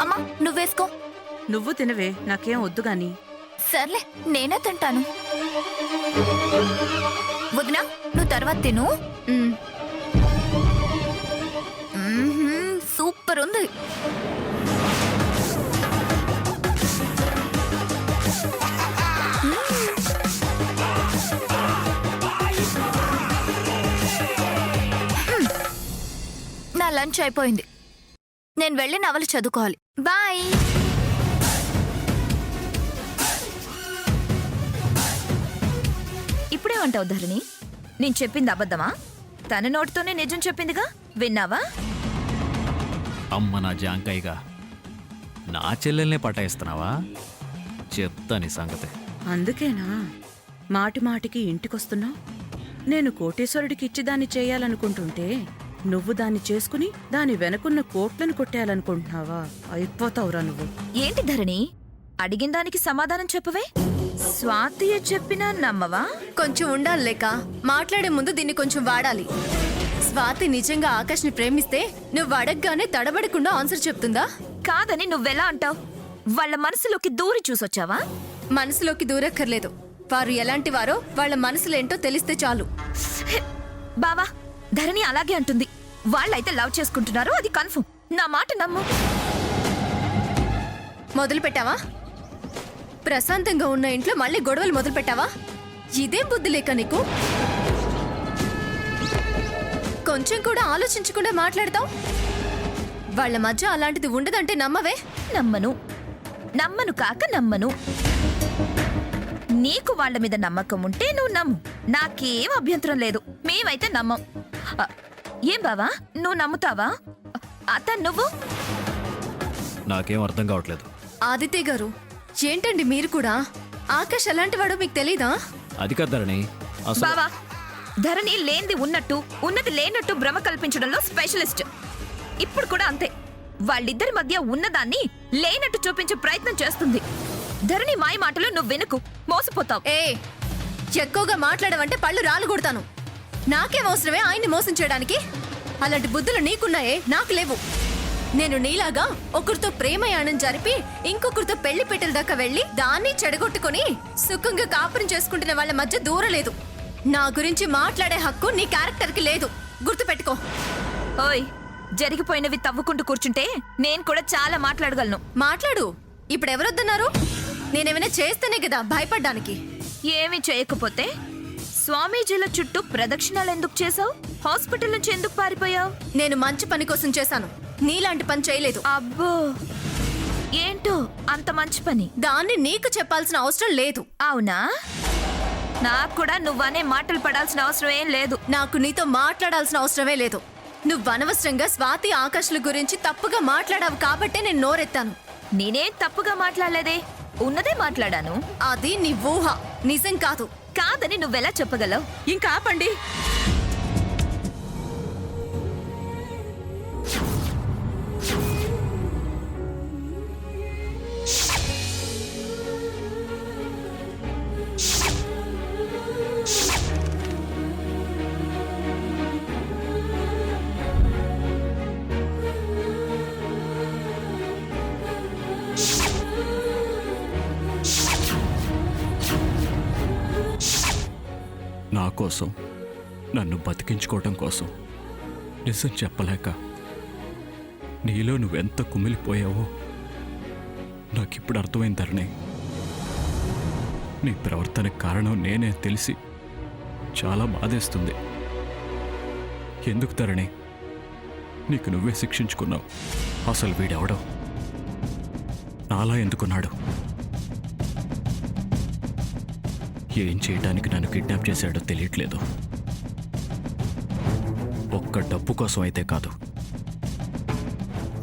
అమ్మా నువ్వేసుకో. నువ్వు తినవే, నాకేం వద్దు గాని. సర్లే నేనే తింటాను. వదినా నువ్వు తర్వాత తిను. సూపర్ ఉంది. నా లంచ్ అయిపోయింది. నేను వెళ్ళి నవలు చదువుకోవాలి. బాయ్. ఇప్పుడేమంటావు ధరణి? నేను చెప్పింది అబద్ధమా? తన నోటితోనే నిజం చెప్పిందిగా, విన్నావా? అమ్మ నా జాంకాయగా, నా చెల్లెల్నే పటాయిస్తున్నావా? చెప్తాని సంగతి. అందుకేనా మాటి మాటికి ఇంటికొస్తున్నావు? నేను కోటేశ్వరుడికి ఇచ్చి దాన్ని చేయాలనుకుంటుంటే నువ్వు దాన్ని చేసుకుని దాని వెనకున్న కోట్లను కొట్టేయాలనుకుంటున్నావా? అయిపోతావురా నువ్వు. ఏంటి ధరణి, అడిగిన దానికి సమాధానం చెప్పవే. స్వాతి చెప్పినా నమ్మవా? కొంచెం ఉండాలి లేక, మాట్లాడే ముందు దీన్ని కొంచెం వాడాలి. స్వాతి నిజంగా ఆకాష్ని ప్రేమిస్తే నువ్వు అడగగానే తడబడకుండా ఆన్సర్ చెప్తుందా? కాదని నువ్వెలా అంటావు? వాళ్ళ మనసులోకి దూరి చూసొచ్చావా? మనసులోకి దూరక్కర్లేదు. వారు ఎలాంటి వారో వాళ్ళ మనసులేంటో తెలిస్తే చాలు. బావా, ధరణి అలాగే అంటుంది. వాళ్ళైతే లవ్ చేసుకుంటున్నారు, అది కన్ఫర్మ్. నా మాట నమ్ము. మొదలు పెట్టావా? ప్రశాంతంగా ఉన్న ఇంట్లో మళ్ళీ గొడవలు మొదలు పెట్టావా? ఇదేం బుద్ధి లేక నీకు? కొంచెం కూడా ఆలోచించకుండా మాట్లాడతావు. వాళ్ళ మధ్య అలాంటిది ఉండదంటే నమ్మవే? నమ్మను. నమ్మను కాక నమ్మను. నీకు వాళ్ళ మీద నమ్మకం ఉంటే నువ్వు నమ్ము, నాకేం అభ్యంతరం లేదు. మేమైతే నమ్మం. ఏం బావా, నువ్వు నమ్ముతావా? అతను నువ్వు? నాకేం అర్థం కావట్లేదు. ఆదిత్య గారు, ఏంటండి మీరు కూడా? ఆకాష్ ఎలాంటి వాడో మీకు తెలీదా? అది కద్దరని అసలు. బావా, ధరణి లేనిది ఉన్నట్టు, ఉన్నది లేనట్టు భ్రమ కల్పించడంలో స్పెషలిస్ట్. ఇప్పుడు కూడా అంతే. వాళ్ళిద్దరి మధ్య ఉన్నదాన్ని లేనట్టు చూపించే ప్రయత్నం చేస్తుంది. ధరణి మాయ మాటలు నువ్వు వినకు, మోసపోతావు. ఎక్కువగా మాట్లాడవంటే పళ్ళు రాలు కొడతాను. నాకేం అవసరమే ఆయన్ని మోసం చేయడానికి? అలాంటి బుద్ధులు నీకున్నాయే, నాకు లేవు. నేను నీలాగా ఒకరితో ప్రేమయాణం జరిపి ఇంకొకరితో పెళ్లి పెట్టెల దాకా వెళ్లి దాన్ని చెడగొట్టుకుని సుఖంగా కాపురం చేసుకుంటున్న వాళ్ళ మధ్య దూరలేదు. నా గురించి మాట్లాడే హక్కు నీ క్యారెక్టర్కి లేదు, గుర్తుపెట్టుకో. ఓయ్, జరిగిపోయినవి తవ్వుకుంటూ కూర్చుంటే నేను కూడా చాలా మాట్లాడగలను. మాట్లాడు. ఇప్పుడు ఎవరొద్దన్నారు? నేనేమైనా చేస్తేనే కదా భయపడ్డానికి. ఏమీ చేయకపోతే స్వామీజీల చుట్టూ ప్రదక్షిణాలు ఎందుకు చేసావు? హాస్పిటల్ నుంచి ఎందుకు పారిపోయావు? నేను మంచి పని కోసం చేశాను, నీలాంటి పని చేయలేదు. అబ్బో, ఏంటో అంత మంచి పని. దాన్ని నీకు చెప్పాల్సిన అవసరం లేదు. అవునా? నాకు కూడా నువ్వనే మాటలు పడాల్సిన అవసరం ఏం లేదు. నాకు నీతో మాట్లాడాల్సిన అవసరమే లేదు. నువ్వు అనవసరంగా స్వాతి ఆకాష్ల గురించి తప్పుగా మాట్లాడావు కాబట్టే నేను నోరెత్తాను. నేనేం తప్పుగా మాట్లాడలేదే, ఉన్నదే మాట్లాడాను. అది నీ ఊహ, నిజం కాదు. కాదని నువ్వెలా చెప్పగలవు? ఇంకా ఆపండి. నా కోసం, నన్ను బతికించుకోవటం కోసం నిజం చెప్పలేక నీలో నువ్వెంత కుమిలిపోయావో నాకిప్పుడు అర్థమైంది ధరణి. నీ ప్రవర్తనకు కారణం నేనే తెలిసి చాలా బాధేస్తుంది. ఎందుకు ధరణి నీకు నువ్వే శిక్షించుకున్నావు? అసలు వీడెవడో, నాలా ఎందుకున్నాడు? ఏం చేయడానికి నన్ను కిడ్నాప్ చేశాడో తెలియట్లేదు. ఒక్క డబ్బు కోసం అయితే కాదు,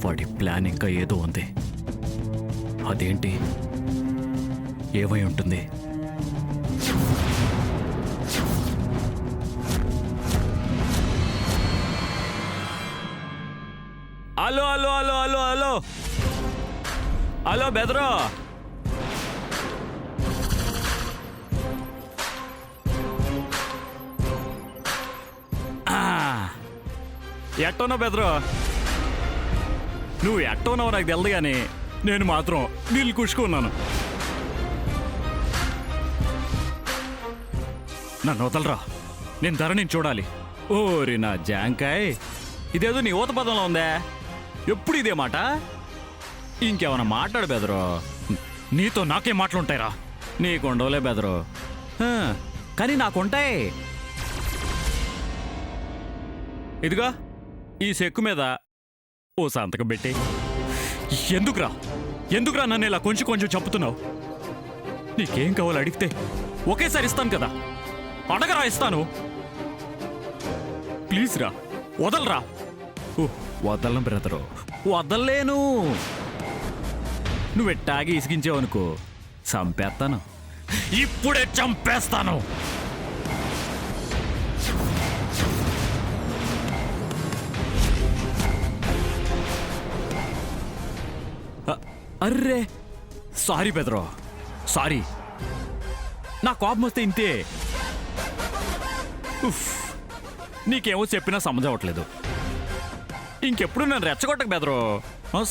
వాడి ప్లాన్ ఇంకా ఏదో ఉంది. అదేంటి, ఏమై ఉంటుంది? Hello hello hello hello hello hello బెదరో, ఎట్టనో బెదరో? నువ్వు ఎట్టవున్నావు నాకు తెలియదు కానీ నేను మాత్రం నీళ్ళు కుషుకున్నాను. నన్ను వదలరా, నేను ధరణిని చూడాలి. ఓరి నా జాంకాయ్, ఇదేదో నీ ఊత పదంలో ఉందే. ఎప్పుడు ఇదే మాట? ఇంకేమన్నా మాట్లాడు బెదరు. నీతో నాకేం మాటలుంటాయిరా? నీకు ఉండవులే బెదరు, కానీ నాకుంటాయి. ఇదిగా ఈ చెక్కు మీద ఓ సంతకం పెట్టి. ఎందుకురా నన్ను ఇలా కొంచెం కొంచెం చంపుతున్నావు? నీకేం కావాలో అడిగితే ఒకేసారి ఇస్తాను కదా. అడగరా, ఇస్తాను. ప్లీజ్ రా, వదలరా. వదలను బ్రదరు, వదల్లేను. నువ్వు ఎట్టాగి ఇసిగించావనుకో చంపేస్తాను. ఇప్పుడే చంపేస్తాను. అర్రే సారీ బెదరో, సారీ. నా కోపం వస్తే ఇంతే. నీకేమో చెప్పినా సమజవట్లేదు. ఇంకెప్పుడు నన్ను రెచ్చగొట్టక బెదరో,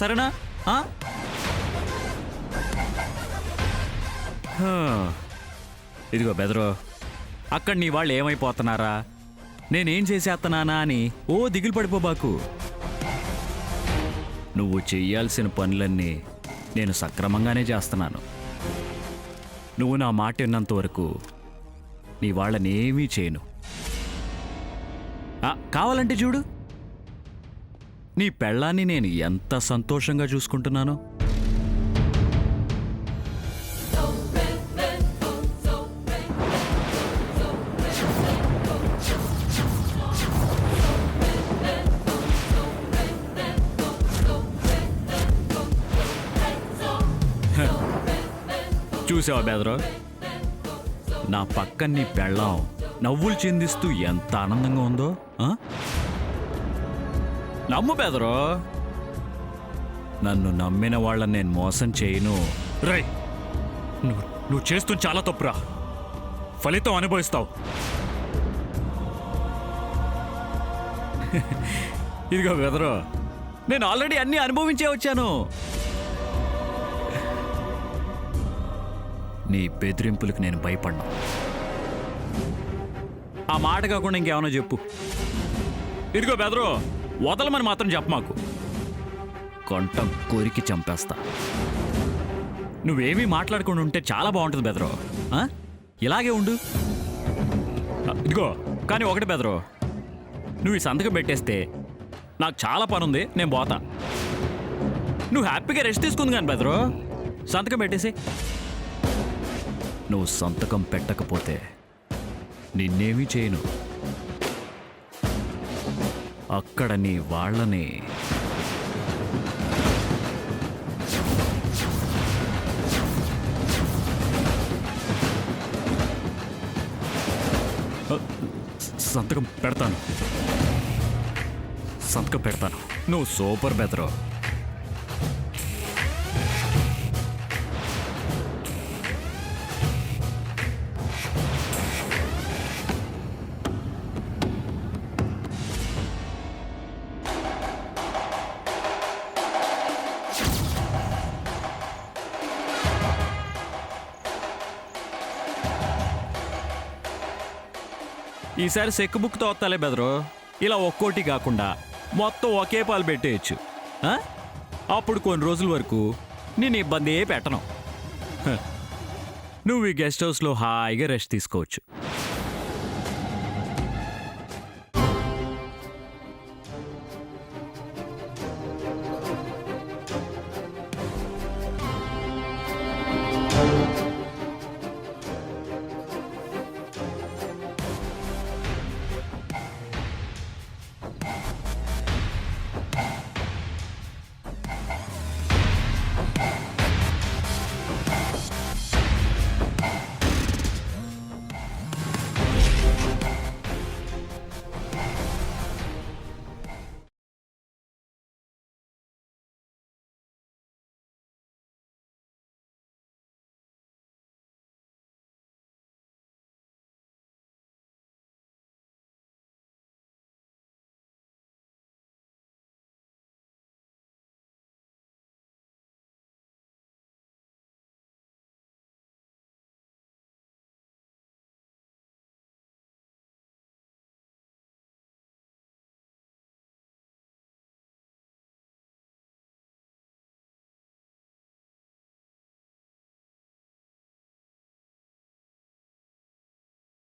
సరేనా? ఇదిగో బెదరో, అక్కడ నీ వాళ్ళు ఏమైపోతున్నారా, నేనేం చేసేస్తున్నానా అని ఓ దిగులు పడిపోబాకు. నువ్వు చెయ్యాల్సిన పనులన్నీ నేను సక్రమంగానే చేస్తున్నాను. నువ్వు నా మాట విన్నంత వరకు నీ వాళ్ళనేమీ చేయను. కావాలంటే చూడు, నీ పెళ్ళాన్ని నేను ఎంత సంతోషంగా చూసుకుంటున్నానో. చూసావా బెదరో, నా పక్కన నీ పెళ్ళాం నవ్వులు చిందిస్తూ ఎంత ఆనందంగా ఉందో. నమ్ము బెదరో, నన్ను నమ్మిన వాళ్ళని నేను మోసం చేయను. రై, నువ్వు చేస్తుంది చాలా తప్పురా. ఫలితం అనుభవిస్తావు. ఇదిగో బెదరో, నేను ఆల్రెడీ అన్నీ అనుభవించే వచ్చాను. నీ బెదిరింపులకు నేను భయపడ్డా. ఆ మాట కాకుండా ఇంకేమన్నా చెప్పు. ఇదిగో బెదరో, వదలమని మాత్రం చెప్పమాకు. కొంట కోరికి చంపేస్తా. నువ్వేమీ మాట్లాడకుండా ఉంటే చాలా బాగుంటుంది బెదరో. ఇలాగే ఉండు. ఇదిగో కానీ ఒకటి బెదరో, నువ్వు ఈ సంతకం పెట్టేస్తే నాకు చాలా పని ఉంది, నేను పోతా. నువ్వు హ్యాపీగా రెస్ట్ తీసుకుంది కానీ బెదరో, సంతకం పెట్టేసి. నువ్వు సంతకం పెట్టకపోతే నిన్నేమీ చేయను. అక్కడ నీ వాళ్ళని సంతకం పెడతాను. నువ్వు సూపర్ బెదరో. ఈసారి చెక్ బుక్తో వస్తాలే బెదరో. ఇలా ఒక్కోటి కాకుండా మొత్తం ఒకే పాలు పెట్టేయచ్చు. అప్పుడు కొన్ని రోజుల వరకు నేను ఇబ్బంది పెట్టను. నువ్వు ఈ గెస్ట్ హౌస్లో హాయిగా రెస్ట్ తీసుకోవచ్చు.